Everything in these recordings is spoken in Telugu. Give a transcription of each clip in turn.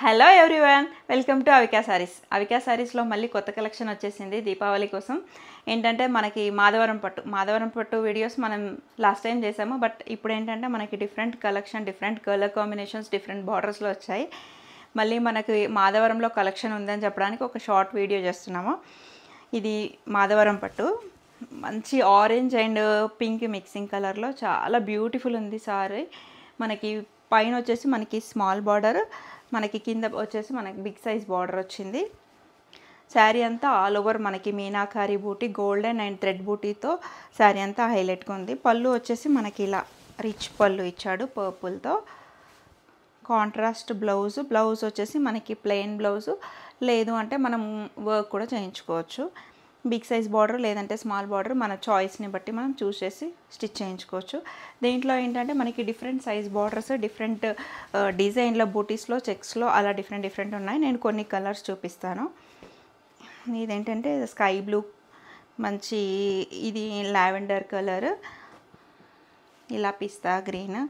Hello everyone, welcome to Avika sarees. Avika సారీస్లో మళ్ళీ కొత్త కలెక్షన్ వచ్చేసింది దీపావళి కోసం. ఏంటంటే మనకి మాధవరం పట్టు వీడియోస్ మనం లాస్ట్ టైం చేసాము. బట్ ఇప్పుడు ఏంటంటే మనకి different collection, different colour combinations, different బార్డర్స్లో వచ్చాయి. మళ్ళీ మనకి మాధవరంలో కలెక్షన్ ఉందని చెప్పడానికి ఒక షార్ట్ వీడియో చేస్తున్నాము. ఇది మాధవరం పట్టు, మంచి ఆరెంజ్ అండ్ పింక్ మిక్సింగ్ కలర్లో చాలా బ్యూటిఫుల్ ఉంది సారీ. మనకి పైన వచ్చేసి మనకి స్మాల్ బార్డర్, మనకి కింద వచ్చేసి మనకి బిగ్ సైజ్ బార్డర్ వచ్చింది. శారీ అంతా ఆల్ ఓవర్ మనకి మీనాకారి బూటీ, గోల్డెన్ అండ్ థ్రెడ్ బూటీతో శారీ అంతా హైలైట్గా ఉంది. పళ్ళు వచ్చేసి మనకి ఇలా రిచ్ పళ్ళు ఇచ్చాడు పర్పుల్తో. కాంట్రాస్ట్ బ్లౌజ్ వచ్చేసి మనకి ప్లెయిన్ బ్లౌజు, లేదు అంటే మనం వర్క్ కూడా చేయించుకోవచ్చు. బిగ్ సైజ్ బార్డర్ లేదంటే స్మాల్ బార్డర్ మన చాయిస్ని బట్టి మనం చూస్ చేసి స్టిచ్ చేయించుకోవచ్చు. దీంట్లో ఏంటంటే మనకి డిఫరెంట్ సైజ్ బార్డర్స్, డిఫరెంట్ డిజైన్లో, బూటీస్లో, చెక్స్లో అలా డిఫరెంట్ ఉన్నాయి. నేను కొన్ని కలర్స్ చూపిస్తాను. ఇదేంటంటే స్కై బ్లూ, మంచి ఇది లావెండర్ కలర్, ఇలా pista green,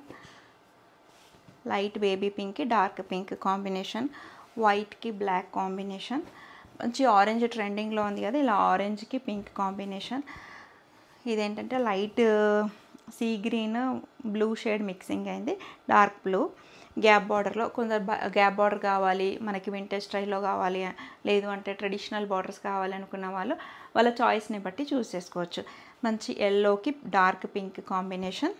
light baby pink, dark pink combination, వైట్కి బ్లాక్ కాంబినేషన్, మంచి ఆరెంజ్ ట్రెండింగ్లో ఉంది కదా, ఇలా ఆరెంజ్కి పింక్ కాంబినేషన్. ఇదేంటంటే light sea green blue shade mixing అయింది, డార్క్ బ్లూ. గ్యాప్ బార్డర్లో కొందరు గ్యాప్ బార్డర్ కావాలి, మనకి వింటేజ్ స్టైల్లో కావాలి, లేదు అంటే ట్రెడిషనల్ బార్డర్స్ కావాలి అనుకున్న వాళ్ళు వాళ్ళ చాయిస్ని బట్టి చూస్ చేసుకోవచ్చు. మంచి ఎల్లోకి డార్క్ పింక్ కాంబినేషన్.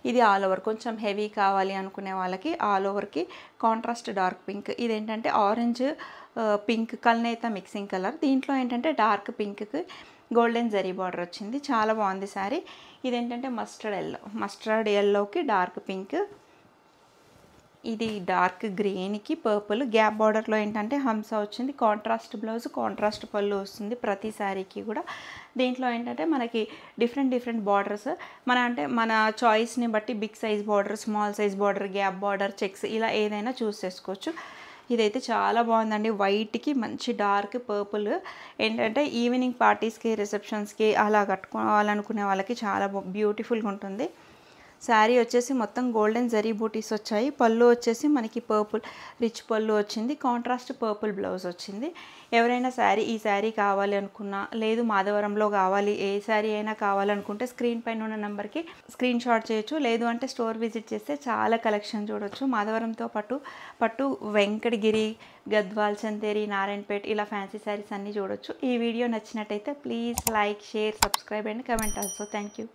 ఇది ఆల్ ఓవర్ కొంచెం హెవీ కావాలి అనుకునే వాళ్ళకి ఆల్ ఓవర్కి కాంట్రాస్ట్ డార్క్ పింక్. ఇదేంటంటే ఆరెంజ్ పింక్ కల్నేత మిక్సింగ్ కలర్. దీంట్లో ఏంటంటే డార్క్ పింక్కి గోల్డెన్ జరీ బార్డర్ వచ్చింది, చాలా బాగుంది శారీ. ఇదేంటంటే మస్టర్డ్ ఎల్లోకి డార్క్ పింక్. ఇది డార్క్ గ్రీన్కి పర్పుల్. గ్యాప్ బార్డర్లో ఏంటంటే హంస వచ్చింది, కాంట్రాస్ట్ బ్లౌజ్, కాంట్రాస్ట్ పళ్ళు వస్తుంది ప్రతి శారీకి కూడా. దీంట్లో ఏంటంటే మనకి డిఫరెంట్ బార్డర్స్ మన చాయిస్ని బట్టి big size border, small size border, gap border, checks ఇలా ఏదైనా చూస్ చేసుకోవచ్చు. ఇదైతే చాలా బాగుందండి. వైట్కి మంచి డార్క్ పర్పుల్. ఏంటంటే ఈవినింగ్ పార్టీస్కి, రిసెప్షన్స్కి అలా కట్టుకోవాలనుకునే వాళ్ళకి చాలా బ్యూటిఫుల్గా ఉంటుంది. శారీ వచ్చేసి మొత్తం గోల్డెన్ జరీ బూటీస్ వచ్చాయి. పళ్ళు వచ్చేసి మనకి పర్పుల్ రిచ్ పళ్ళు వచ్చింది, కాంట్రాస్ట్ పర్పుల్ బ్లౌజ్ వచ్చింది. ఎవరైనా ఈ శారీ కావాలి అనుకున్నా, లేదు మాధవరంలో కావాలి, ఏ శారీ అయినా కావాలనుకుంటే స్క్రీన్ పైన ఉన్న నెంబర్కి స్క్రీన్ షాట్ చేయొచ్చు, లేదు అంటే స్టోర్ విజిట్ చేస్తే చాలా కలెక్షన్ చూడొచ్చు. మాధవరంతో పట్టు వెంకటగిరి, గద్వాల్, చందేరి, నారాయణపేట్ ఇలా ఫ్యాన్సీ శారీస్ అన్నీ చూడొచ్చు. ఈ వీడియో నచ్చినట్టయితే please like, share, subscribe and comment also. Thank you.